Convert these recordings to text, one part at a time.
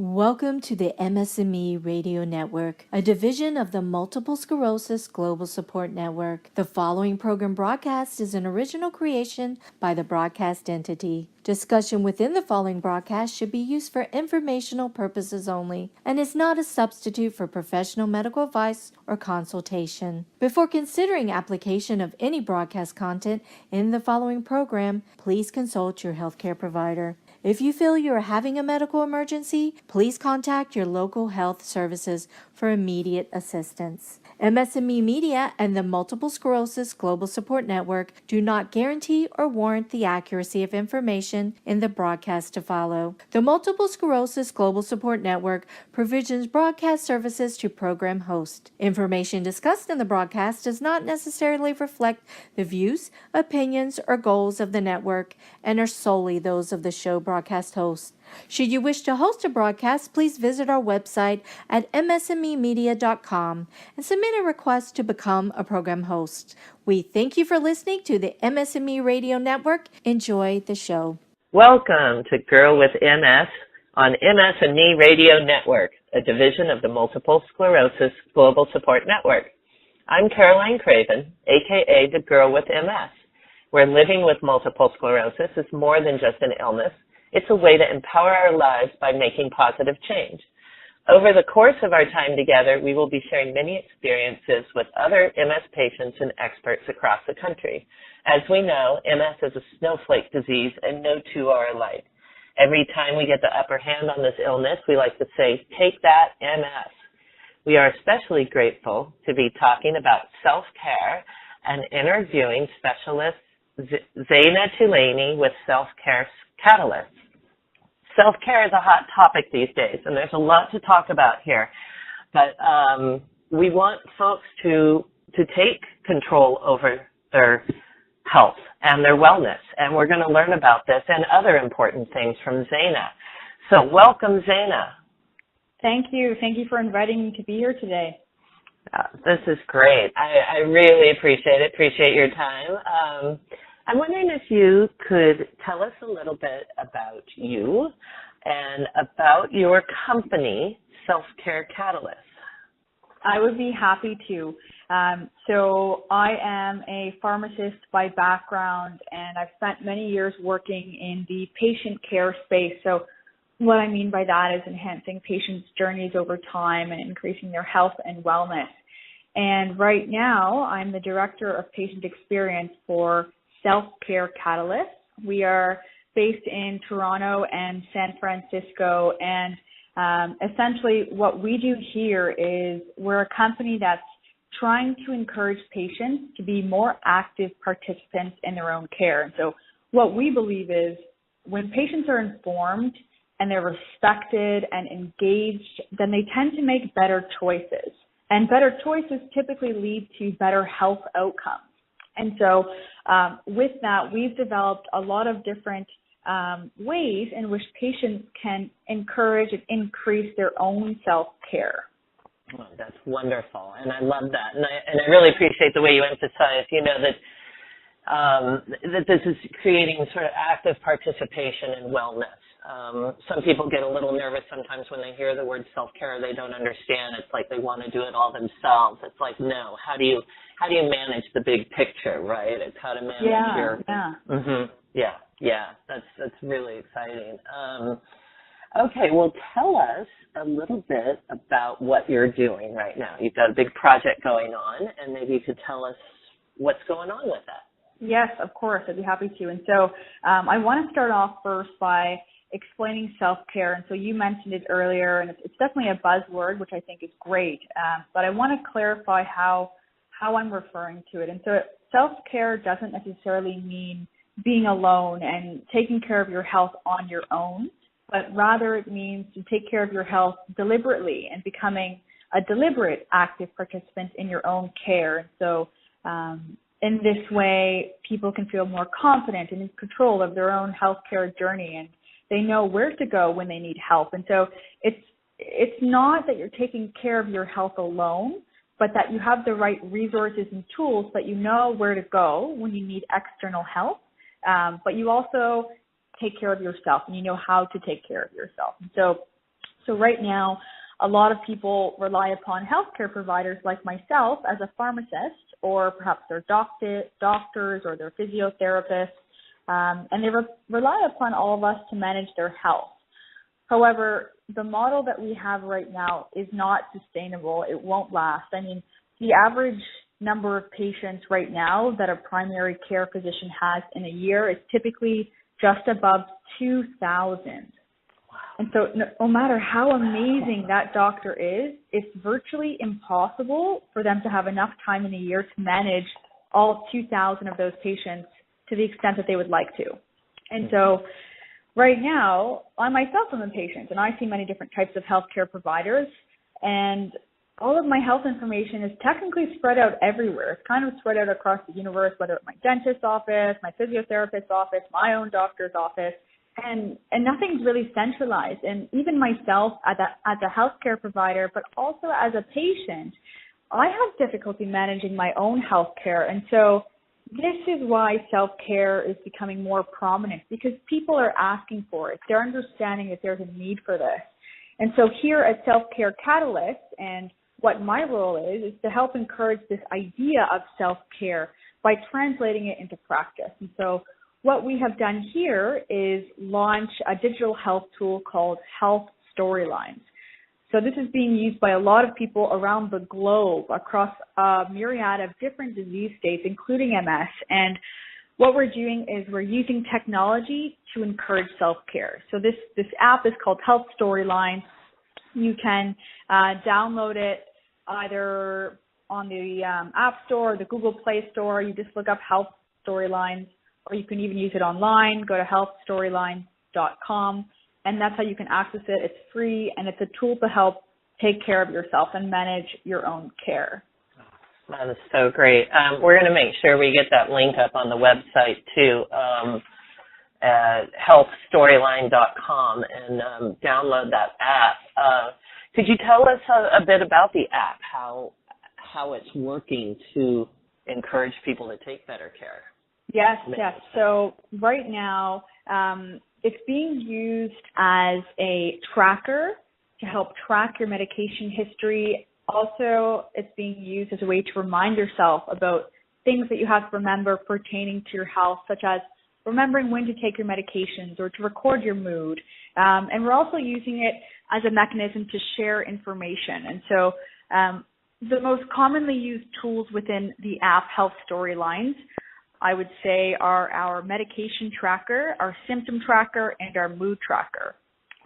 Welcome to the MS&Me Radio Network, a division of the Multiple Sclerosis Global Support Network. The following program broadcast is an original creation by the broadcast entity. Discussion within the following broadcast should be used for informational purposes only and is not a substitute for professional medical advice or consultation. Before considering application of any broadcast content in the following program, please consult your healthcare provider. If you feel you are having a medical emergency, please contact your local health services for immediate assistance. MS&Me Media and the Multiple Sclerosis Global Support Network do not guarantee or warrant the accuracy of information in the broadcast to follow. The Multiple Sclerosis Global Support Network provisions broadcast services to program hosts. Information discussed in the broadcast does not necessarily reflect the views, opinions, or goals of the network and are solely those of the show broadcast host. Should you wish to host a broadcast, please visit our website at msmemedia.com and submit a request to become a program host. We thank you for listening to the MS&Me Radio Network. Enjoy the show. Welcome to Girl with MS on MS&Me Radio Network, a division of the Multiple Sclerosis Global Support Network. I'm Caroline Craven, aka the Girl with MS, where living with multiple sclerosis is more than just an illness. It's a way to empower our lives by making positive change. Over the course of our time together, we will be sharing many experiences with other MS patients and experts across the country. As we know, MS is a snowflake disease and no two are alike. Every time we get the upper hand on this illness, we like to say, take that MS. We are especially grateful to be talking about self-care and interviewing specialist Zana Toulaney with Self-Care Catalyst. Self-care is a hot topic these days, and there's a lot to talk about here. But we want folks to take control over their health and their wellness, and we're going to learn about this and other important things from Zana. So welcome, Zana. Thank you. Thank you for inviting me to be here today. This is great. I really appreciate it. Appreciate your time. I'm wondering if you could tell us a little bit about you and about your company, Self-Care Catalyst. I would be happy to. So I am a pharmacist by background, and I've spent many years working in the patient care space. So what I mean by that is enhancing patients' journeys over time and increasing their health and wellness. And right now, I'm the Director of Patient Experience for Self-Care Catalyst. We are based in Toronto and San Francisco, and essentially what we do here is we're a company that's trying to encourage patients to be more active participants in their own care. And so what we believe is when patients are informed and they're respected and engaged, then they tend to make better choices. And better choices typically lead to better health outcomes. And so with that, we've developed a lot of different ways in which patients can encourage and increase their own self-care. Oh, that's wonderful, and I love that. And I really appreciate the way you emphasize, that this is creating sort of active participation in wellness. Some people get a little nervous sometimes when they hear the word self-care. They don't understand. It's like they want to do it all themselves. It's like, no, how do you manage the big picture, right? It's how to manage your... Yeah. That's really exciting. Okay, well, tell us a little bit about what you're doing right now. You've got a big project going on, and maybe you could tell us what's going on with that. Yes, of course. I'd be happy to. And so I want to start off first by explaining self-care. And so you mentioned it earlier, and it's definitely a buzzword, which I think is great. But I want to clarify how I'm referring to it. And so self-care doesn't necessarily mean being alone and taking care of your health on your own, but rather it means to take care of your health deliberately and becoming a deliberate active participant in your own care. And so in this way, people can feel more confident and in control of their own healthcare journey, and they know where to go when they need help. And so it's not that you're taking care of your health alone, but that you have the right resources and tools that you know where to go when you need external help. But you also take care of yourself, and you know how to take care of yourself. And so So right now, a lot of people rely upon healthcare providers like myself as a pharmacist, or perhaps their doctors or their physiotherapists, and they rely upon all of us to manage their health. However, the model that we have right now is not sustainable. It won't last. I mean, the average number of patients right now that a primary care physician has in a year is typically just above 2,000. And so no matter how amazing that doctor is, it's virtually impossible for them to have enough time in a year to manage all 2,000 of those patients to the extent that they would like to. And so right now, I myself am a patient, and I see many different types of healthcare providers, and all of my health information is technically spread out everywhere. It's kind of spread out across the universe, whether it's my dentist's office, my physiotherapist's office, my own doctor's office, and nothing's really centralized. And even myself as a healthcare provider, but also as a patient, I have difficulty managing my own healthcare. And so this is why self-care is becoming more prominent, because people are asking for it. They're understanding that there's a need for this. And so here at Self-Care Catalyst, and what my role is to help encourage this idea of self-care by translating it into practice. And so what we have done here is launch a digital health tool called Health Storylines. So this is being used by a lot of people around the globe across a myriad of different disease states, including MS. And what we're doing is we're using technology to encourage self-care. So this app is called Health Storylines. You can download it either on the App Store or the Google Play Store. You just look up Health Storylines, or you can even use it online. Go to healthstorylines.com, and that's how you can access it. It's free, and it's a tool to help take care of yourself and manage your own care. That is so great. We're going to make sure we get that link up on the website too, at healthstoryline.com, and download that app. Could you tell us a bit about the app, how it's working to encourage people to take better care? Yes. So right now, it's being used as a tracker to help track your medication history. Also, it's being used as a way to remind yourself about things that you have to remember pertaining to your health, such as remembering when to take your medications or to record your mood. And we're also using it as a mechanism to share information. And so the most commonly used tools within the app Health Storylines, I would say, are our medication tracker, our symptom tracker, and our mood tracker.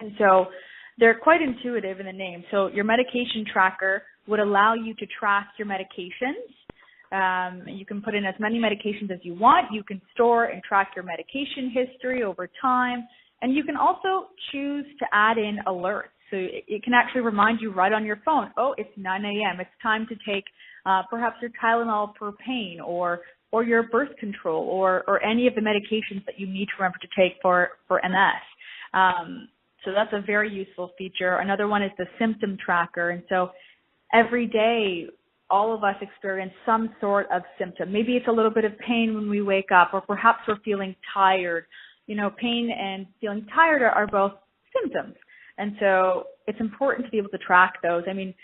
And so they're quite intuitive in the name. So your medication tracker would allow you to track your medications. You can put in as many medications as you want. You can store and track your medication history over time. And you can also choose to add in alerts. So it can actually remind you right on your phone, oh, it's 9 a.m. It's time to take perhaps your Tylenol for pain, or your birth control, or any of the medications that you need to remember to take for MS. So that's a very useful feature. Another one is the symptom tracker. And so every day, all of us experience some sort of symptom. Maybe it's a little bit of pain when we wake up, or perhaps we're feeling tired. You know, pain and feeling tired are both symptoms. And so it's important to be able to track those. I mean,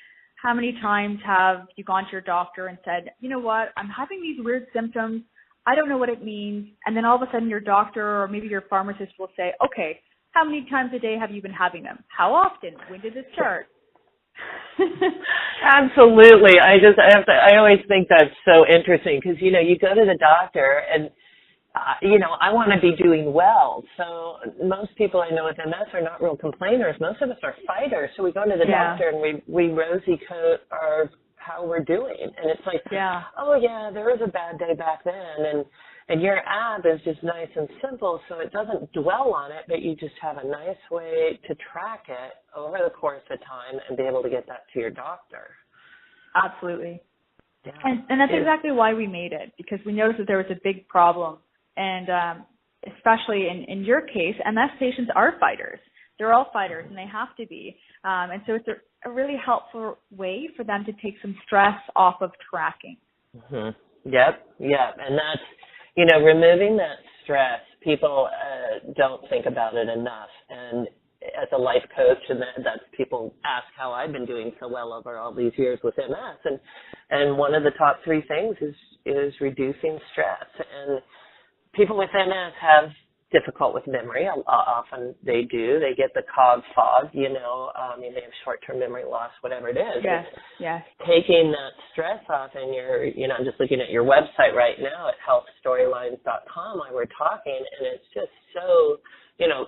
how many times have you gone to your doctor and said, you know what, I'm having these weird symptoms. I don't know what it means. And then all of a sudden your doctor or maybe your pharmacist will say, okay, how many times a day have you been having them? How often? When did this start? Absolutely. I always think that's so interesting because, you know, you go to the doctor and, I want to be doing well. So most people I know with MS are not real complainers. Most of us are fighters. So we go to the doctor and we rosy coat how we're doing. And it's like, oh, yeah, there was a bad day back then. And your app is just nice and simple, so it doesn't dwell on it, but you just have a nice way to track it over the course of time and be able to get that to your doctor. Absolutely. Yeah. And that's exactly why we made it, because we noticed that there was a big problem. And especially in your case, MS patients are fighters. They're all fighters, and they have to be. And so it's a really helpful way for them to take some stress off of tracking. Mm-hmm. Yep. And that's, removing that stress, people don't think about it enough. And as a life coach, and that's people ask how I've been doing so well over all these years with MS, and one of the top 3 things is reducing stress. And people with MS have difficult with memory. Often they do. They get the cog fog, they have short-term memory loss, whatever it is. Yes. Taking that stress off, and I'm just looking at your website right now at healthstorylines.com while we're talking, and it's just so,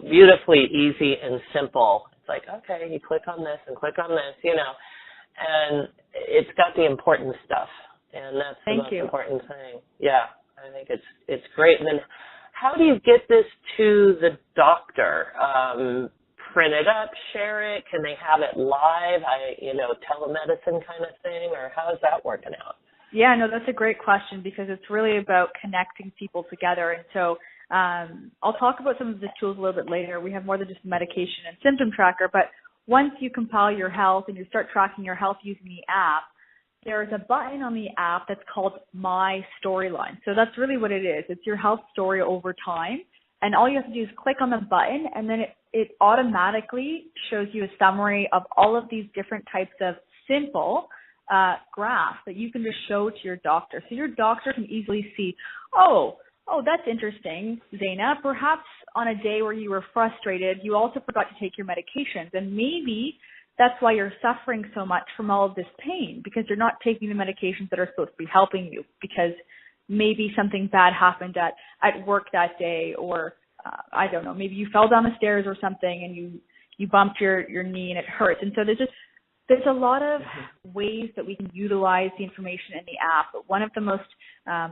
beautifully easy and simple. It's like, okay, you click on this and click on this, and it's got the important stuff, and that's the most important thing. Yeah, I think it's great. And then how do you get this to the doctor? Print it up, share it? Can they have it live? Telemedicine kind of thing, or how is that working out? Yeah, no, that's a great question, because it's really about connecting people together. And so I'll talk about some of the tools a little bit later. We have more than just medication and symptom tracker, but once you compile your health and you start tracking your health using the app, there's a button on the app that's called My Storyline. So that's really what it is. It's your health story over time. And all you have to do is click on the button, and then it automatically shows you a summary of all of these different types of simple graphs that you can just show to your doctor. So your doctor can easily see, oh, that's interesting, Zana. Perhaps on a day where you were frustrated, you also forgot to take your medications. And maybe that's why you're suffering so much from all of this pain, because you're not taking the medications that are supposed to be helping you, because maybe something bad happened at work that day, or I don't know, maybe you fell down the stairs or something and you bumped your knee and it hurts. And so there's a lot of ways that we can utilize the information in the app. But one of the most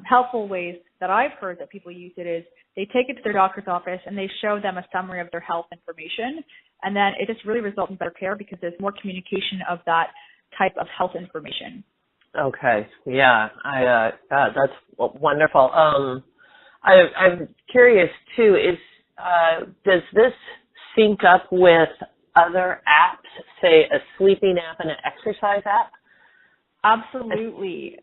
helpful ways that I've heard that people use it is they take it to their doctor's office and they show them a summary of their health information. And then it just really results in better care, because there's more communication of that type of health information. Okay. Yeah. That's wonderful. I'm curious too, does this sync up with other apps, say a sleeping app and an exercise app? Absolutely.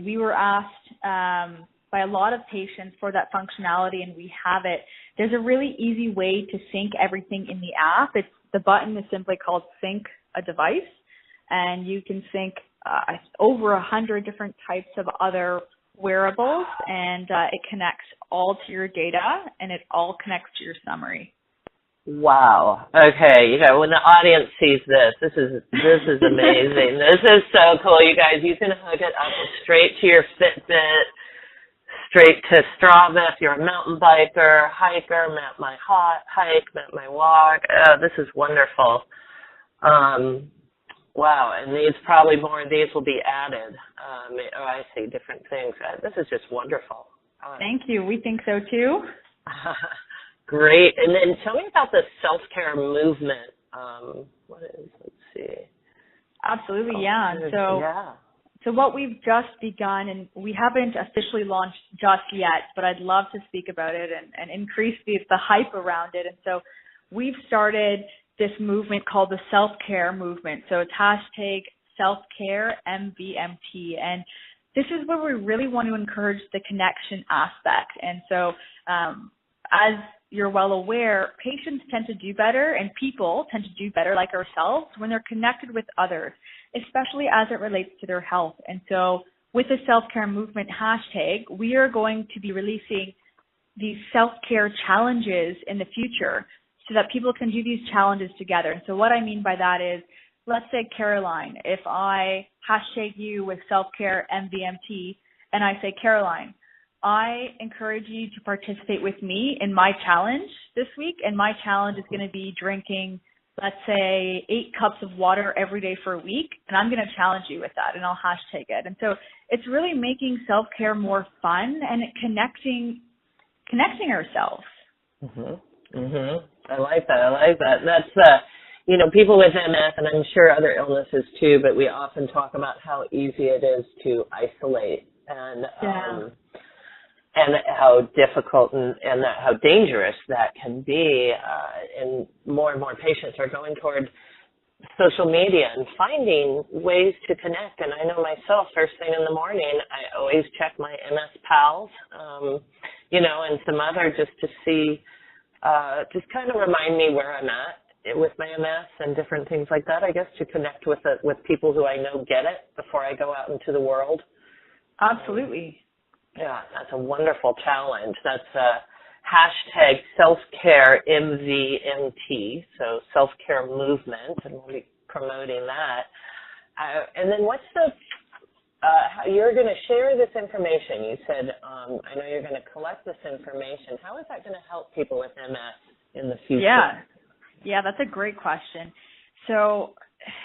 We were asked by a lot of patients for that functionality, and we have it. There's a really easy way to sync everything in the app. The button is simply called Sync a Device, and you can sync over 100 different types of other wearables, and it connects all to your data, and it all connects to your summary. Wow. Okay. When the audience sees this is amazing. This is so cool, you guys. You can hook it up straight to your Fitbit, straight to Strava if you're a mountain biker, hiker, map my hike, map my walk. This is wonderful. Wow, and probably more of these will be added. I see different things. This is just wonderful. Thank you. We think so too. Great. And then tell me about the self-care movement. Let's see. Absolutely, yeah. So what we've just begun, and we haven't officially launched just yet, but I'd love to speak about it and increase the hype around it. And so we've started this movement called the self-care movement. So it's #selfcareMVMT. And this is where we really want to encourage the connection aspect. And so as you're well aware, patients tend to do better, and people tend to do better, like ourselves, when they're connected with others, especially as it relates to their health. And so with the self-care movement hashtag, we are going to be releasing these self-care challenges in the future so that people can do these challenges together. And so what I mean by that is, let's say, Caroline, if I hashtag you with self-care MVMT and I say, Caroline, I encourage you to participate with me in my challenge this week. And my challenge is going to be drinking, let's say, 8 cups of water every day for a week. And I'm going to challenge you with that, and I'll hashtag it. And so it's really making self-care more fun and connecting ourselves. I like that. That's, people with MS, and I'm sure other illnesses too, but we often talk about how easy it is to isolate and how difficult and how dangerous that can be. And more patients are going toward social media and finding ways to connect. And I know myself, first thing in the morning, I always check my MS Pals, and some other, just to see, just kind of remind me where I'm at with my MS and different things like that, I guess, to connect with people who I know get it before I go out into the world. Absolutely. Yeah, that's a wonderful challenge. That's hashtag self-care MVMT, so self-care movement, and we'll be promoting that. And then what's you're going to share this information. You said, I know you're going to collect this information. How is that going to help people with MS in the future? Yeah, that's a great question. So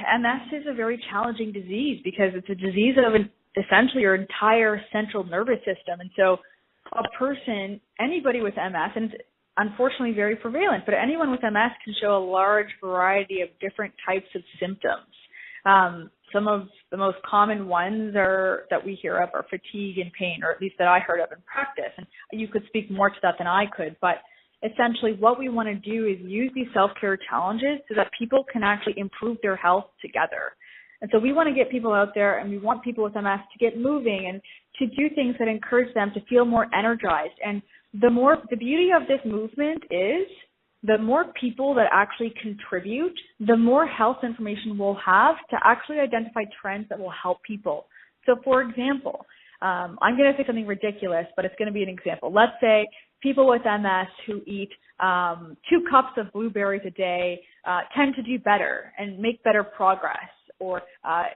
MS is a very challenging disease because it's a disease of essentially your entire central nervous system. And so a person, anybody with MS, and it's unfortunately very prevalent, but anyone with MS can show a large variety of different types of symptoms. Some of the most common ones that we hear of are fatigue and pain, or at least that I heard of in practice. And you could speak more to that than I could, but essentially what we want to do is use these self-care challenges so that people can actually improve their health together. And so we want to get people out there, and we want people with MS to get moving and to do things that encourage them to feel more energized. And the beauty of this movement is the more people that actually contribute, the more health information we'll have to actually identify trends that will help people. So for example, I'm going to say something ridiculous, but it's going to be an example. Let's say people with MS who eat 2 cups of blueberries a day tend to do better and make better progress, or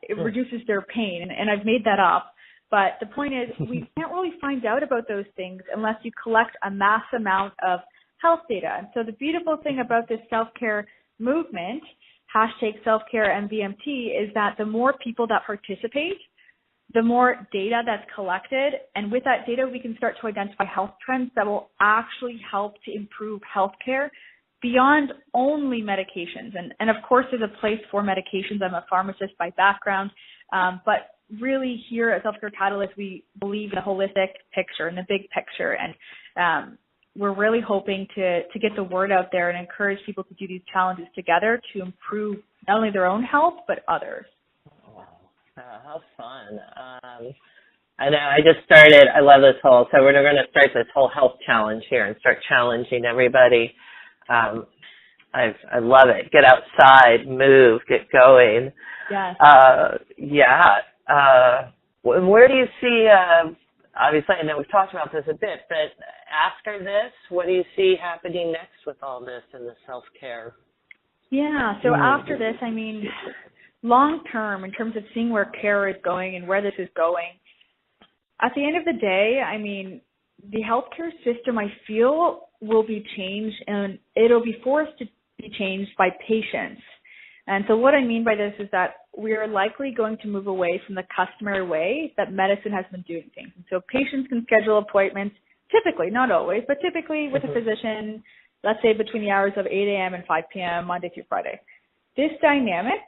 it reduces their pain. And I've made that up. But the point is, we can't really find out about those things unless you collect a mass amount of health data. And so the beautiful thing about this self-care movement, hashtag self-care MVMT, is that the more people that participate, the more data that's collected. And with that data, we can start to identify health trends that will actually help to improve healthcare beyond only medications. And of course, there's a place for medications. I'm a pharmacist by background. But really here at Self-Care Catalyst, we believe in a holistic picture, in the big picture. And we're really hoping to get the word out there and encourage people to do these challenges together to improve not only their own health, but others. How fun. I know, I just started, I love this whole, so we're going to start this whole health challenge here and start challenging everybody. I love it. Get outside, move, get going. Yes. Where do you see, obviously, I know we've talked about this a bit, but after this, what do you see happening next with all this and the self-care? Yeah, so after this, I mean, long term, in terms of seeing where care is going and where this is going, at the end of the day, I mean, the healthcare system, I feel, will be changed, and it'll be forced to be changed by patients. And so what I mean by this is that we are likely going to move away from the customary way that medicine has been doing things. And so patients can schedule appointments, typically, not always, but typically with a physician, let's say between the hours of 8 a.m. and 5 p.m., Monday through Friday. This dynamic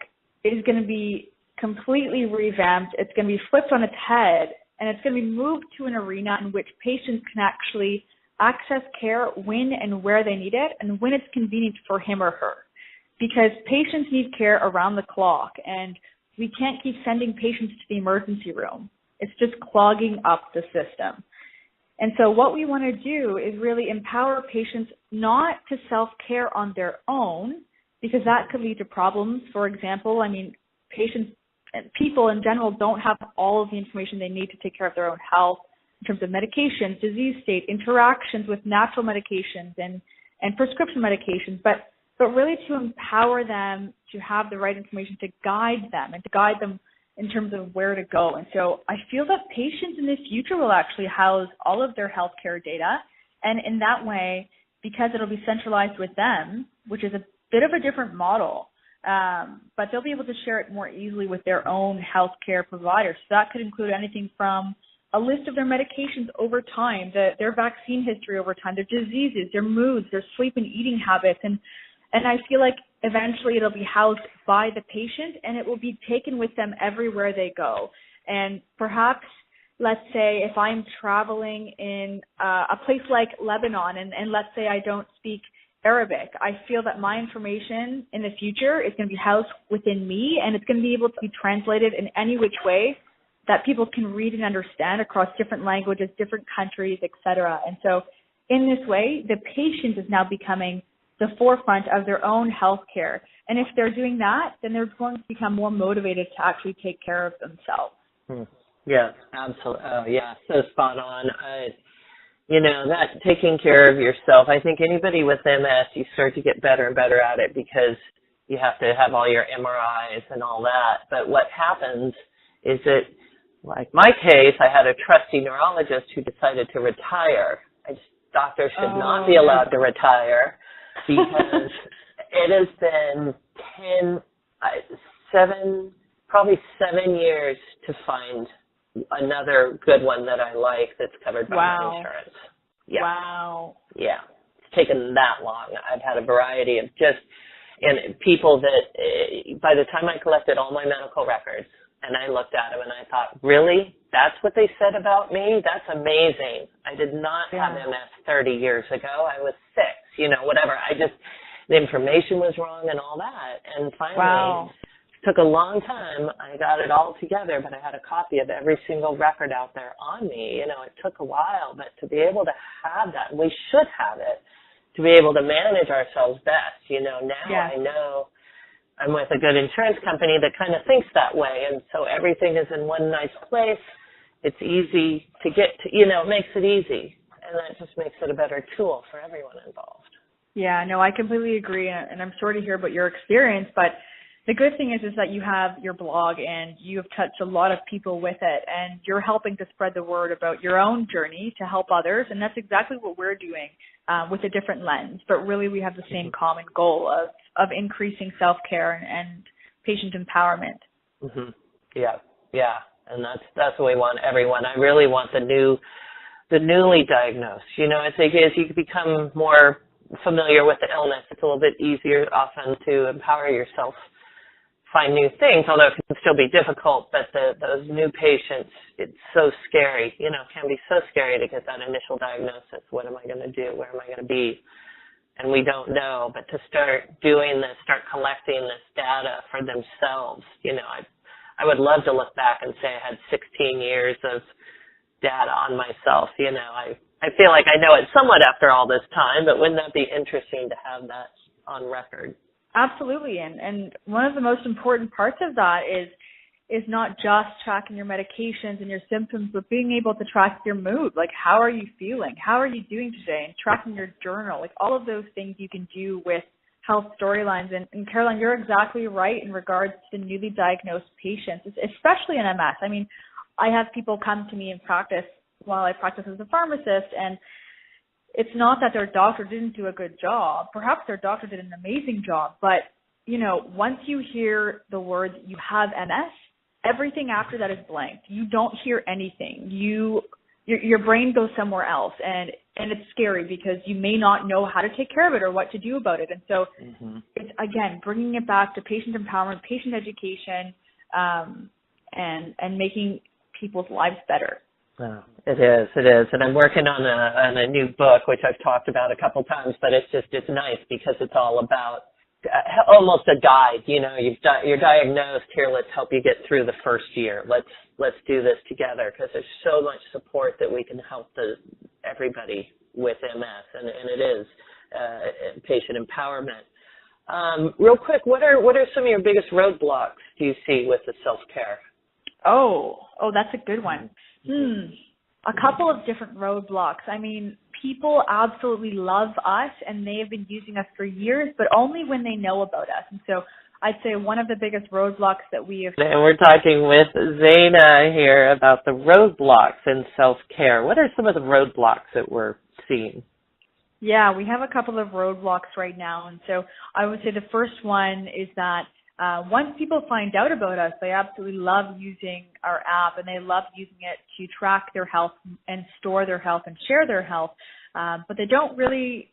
is going to be completely revamped. It's going to be flipped on its head, and it's going to be moved to an arena in which patients can actually access care when and where they need it and when it's convenient for him or her. Because patients need care around the clock, and we can't keep sending patients to the emergency room. It's just clogging up the system. And so what we want to do is really empower patients not to self-care on their own, because that could lead to problems. For example, I mean, people in general don't have all of the information they need to take care of their own health in terms of medications, disease state, interactions with natural medications and prescription medications, but really to empower them to have the right information to guide them and to guide them in terms of where to go. And so I feel that patients in the future will actually house all of their healthcare data. And in that way, because it'll be centralized with them, which is a bit of a different model, but they'll be able to share it more easily with their own healthcare providers. So that could include anything from a list of their medications over time, their vaccine history over time, their diseases, their moods, their sleep and eating habits. And I feel like eventually it'll be housed by the patient, and it will be taken with them everywhere they go. And perhaps, let's say, if I'm traveling in a place like Lebanon, and let's say I don't speak Arabic, I feel that my information in the future is going to be housed within me, and it's going to be able to be translated in any which way that people can read and understand across different languages, different countries, etc. And so in this way, the patient is now becoming the forefront of their own health care. And if they're doing that, then they're going to become more motivated to actually take care of themselves. Yes, absolutely. Oh, yeah, so spot on. That taking care of yourself, I think anybody with MS, you start to get better and better at it because you have to have all your MRIs and all that. But what happens is that, like my case, I had a trusty neurologist who decided to retire. Doctors should not be allowed to retire because it has been probably 7 years to find another good one that I like that's covered by my insurance. Yeah. Wow. Yeah. It's taken that long. I've had a variety of and people that by the time I collected all my medical records and I looked at them and I thought, really? That's what they said about me? That's amazing. I did not have MS 30 years ago. I was 6, whatever. The information was wrong and all that. And finally, it took a long time. I got it all together, but I had a copy of every single record out there on me. It took a while, but to be able to have that, and we should have it, to be able to manage ourselves best. Now I know I'm with a good insurance company that kind of thinks that way, and so everything is in one nice place. It's easy to get to, it makes it easy, and that just makes it a better tool for everyone involved. Yeah, no, I completely agree, and I'm sorry to hear about your experience, but the good thing is that you have your blog and you have touched a lot of people with it, and you're helping to spread the word about your own journey to help others, and that's exactly what we're doing with a different lens. But really, we have the same common goal of increasing self-care and patient empowerment. Mm-hmm. Yeah, and that's what we want everyone. I really want the newly diagnosed. I think as you become more familiar with the illness, it's a little bit easier often to empower yourself, find new things, although it can still be difficult. But those new patients, it's so scary, it can be so scary to get that initial diagnosis. What am I going to do? Where am I going to be? And we don't know. But to start doing this, start collecting this data for themselves, I would love to look back and say I had 16 years of data on myself. I feel like I know it somewhat after all this time, but wouldn't that be interesting to have that on record? Absolutely, and one of the most important parts of that is not just tracking your medications and your symptoms, but being able to track your mood. Like, how are you feeling? How are you doing today? And tracking your journal. Like, all of those things you can do with health storylines. And Caroline, you're exactly right in regards to newly diagnosed patients, especially in MS. I mean, I have people come to me in practice while I practice as a pharmacist, and it's not that their doctor didn't do a good job. Perhaps their doctor did an amazing job, but, once you hear the words, you have MS, everything after that is blank. You don't hear anything. Your brain goes somewhere else, and it's scary because you may not know how to take care of it or what to do about it. And so it's, again, bringing it back to patient empowerment, patient education, and making people's lives better. Oh, it is, and I'm working on a new book, which I've talked about a couple times. But it's nice because it's all about almost a guide. You're diagnosed. Here, let's help you get through the first year. Let's do this together because there's so much support that we can help everybody with MS, and it is patient empowerment. Real quick, what are some of your biggest roadblocks do you see with the self-care? Oh, that's a good one. A couple of different roadblocks. I mean, people absolutely love us, and they have been using us for years, but only when they know about us. And so I'd say one of the biggest roadblocks that we have. And we're talking with Zana here about the roadblocks in self-care. What are some of the roadblocks that we're seeing? Yeah, we have a couple of roadblocks right now. And so I would say the first one is that once people find out about us, they absolutely love using our app, and they love using it to track their health and store their health and share their health. But they don't really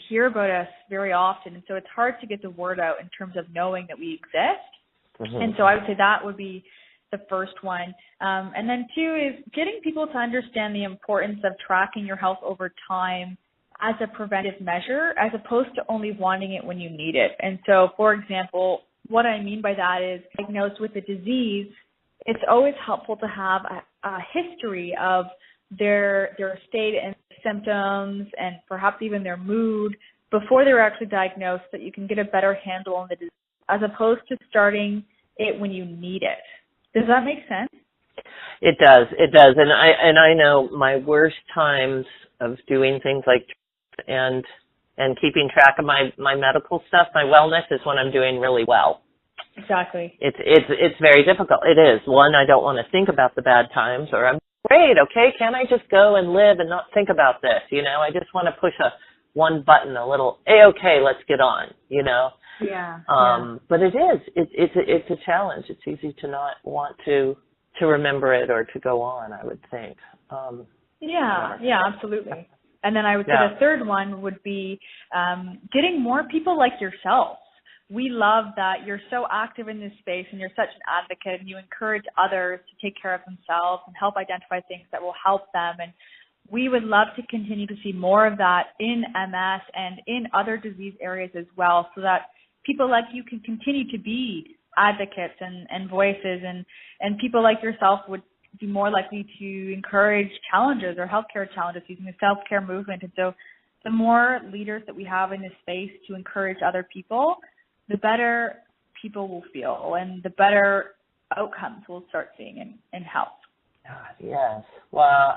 hear about us very often. And so it's hard to get the word out in terms of knowing that we exist. Mm-hmm. And so I would say that would be the first one. And then 2 is getting people to understand the importance of tracking your health over time as a preventive measure, as opposed to only wanting it when you need it. And so, for example, what I mean by that is, diagnosed with a disease, it's always helpful to have a history of their state and symptoms and perhaps even their mood before they were actually diagnosed, so that you can get a better handle on the disease, as opposed to starting it when you need it. Does that make sense? It does. And I know my worst times of doing things like and keeping track of my medical stuff, my wellness, is when I'm doing really well. Exactly. It's very difficult. It is. One, I don't want to think about the bad times, or I'm great, okay, can't I just go and live and not think about this, I just want to push one button, a little, okay, let's get on, Yeah. But it's a challenge. It's easy to not want to remember it or to go on, I would think. Yeah, absolutely. And then I would say the third one would be getting more people like yourself. We love that you're so active in this space and you're such an advocate, and you encourage others to take care of themselves and help identify things that will help them. And we would love to continue to see more of that in MS and in other disease areas as well, so that people like you can continue to be advocates and voices, and people like yourself would be more likely to encourage challenges or healthcare challenges using the self-care movement. And so the more leaders that we have in this space to encourage other people, the better people will feel and the better outcomes we'll start seeing in health. Yes. Well,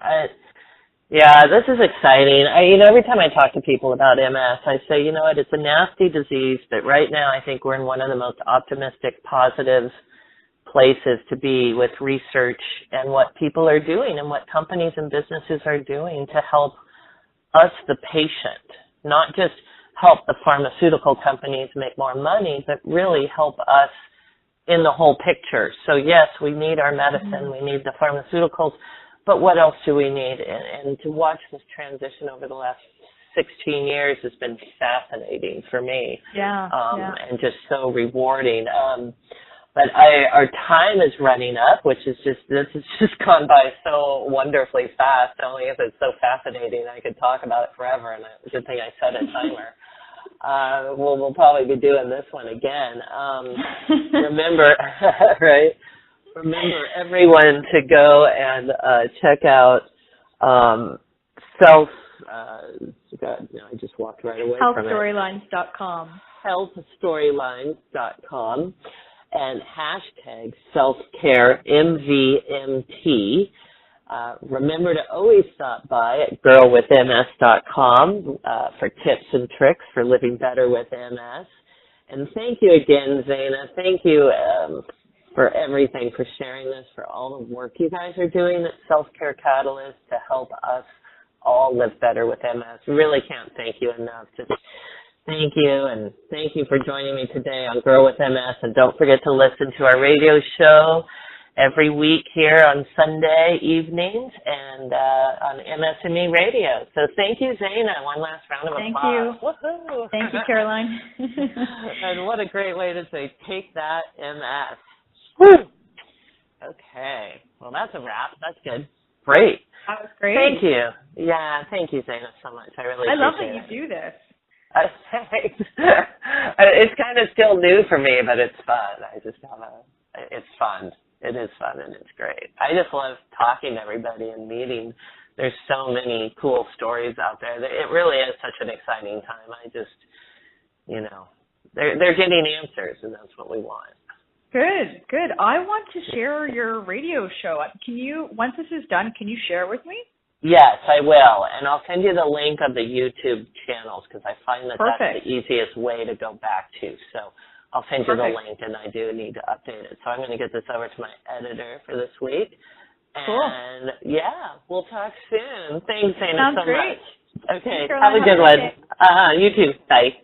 this is exciting. Every time I talk to people about MS, I say, it's a nasty disease, but right now I think we're in one of the most optimistic, positive places to be with research and what people are doing and what companies and businesses are doing to help us, the patient, not just help the pharmaceutical companies make more money, but really help us in the whole picture. So yes, we need our medicine, we need the pharmaceuticals, but what else do we need? And to watch this transition over the last 16 years has been fascinating for me. And just so rewarding. But our time is running up, this has just gone by so wonderfly fast. Only if it's so fascinating, I could talk about it forever, and it's a good thing I set a timer. We'll probably be doing this one again. Remember, right? Remember, everyone, to go and check out I just walked right away from it. Healthstorylines.com. Healthstorylines.com. And hashtag self-care MVMT. Remember to always stop by at girlwithms.com for tips and tricks for living better with MS. And thank you again, Zana. Thank you for everything, for sharing this, for all the work you guys are doing at Self-Care Catalyst to help us all live better with MS. Really can't thank you enough. Just thank you, and thank you for joining me today on Girl with MS. And don't forget to listen to our radio show every week here on Sunday evenings and on MS&Me Radio. So thank you, Zana. One last round of applause. Thank you. Woohoo. Thank you, Caroline. And what a great way to say, take that, MS. Woo. Okay. Well, that's a wrap. That's good. Great. That was great. Thank you. Yeah, thank you, Zana, so much. I really appreciate it. I love that you do this. Thanks. It's kind of still new for me, but it's fun. It's fun. It is fun, and it's great. I just love talking to everybody and meeting. There's so many cool stories out there. It really is such an exciting time. They're getting answers, and that's what we want. Good. I want to share your radio show. Once this is done, can you share with me? Yes, I will, and I'll send you the link of the YouTube channels because I find that that's the easiest way to go back to. So I'll send you the link, and I do need to update it. So I'm going to get this over to my editor for this week. And, we'll talk soon. Thanks, Zana, so much. Okay, have a good one. You too. Bye.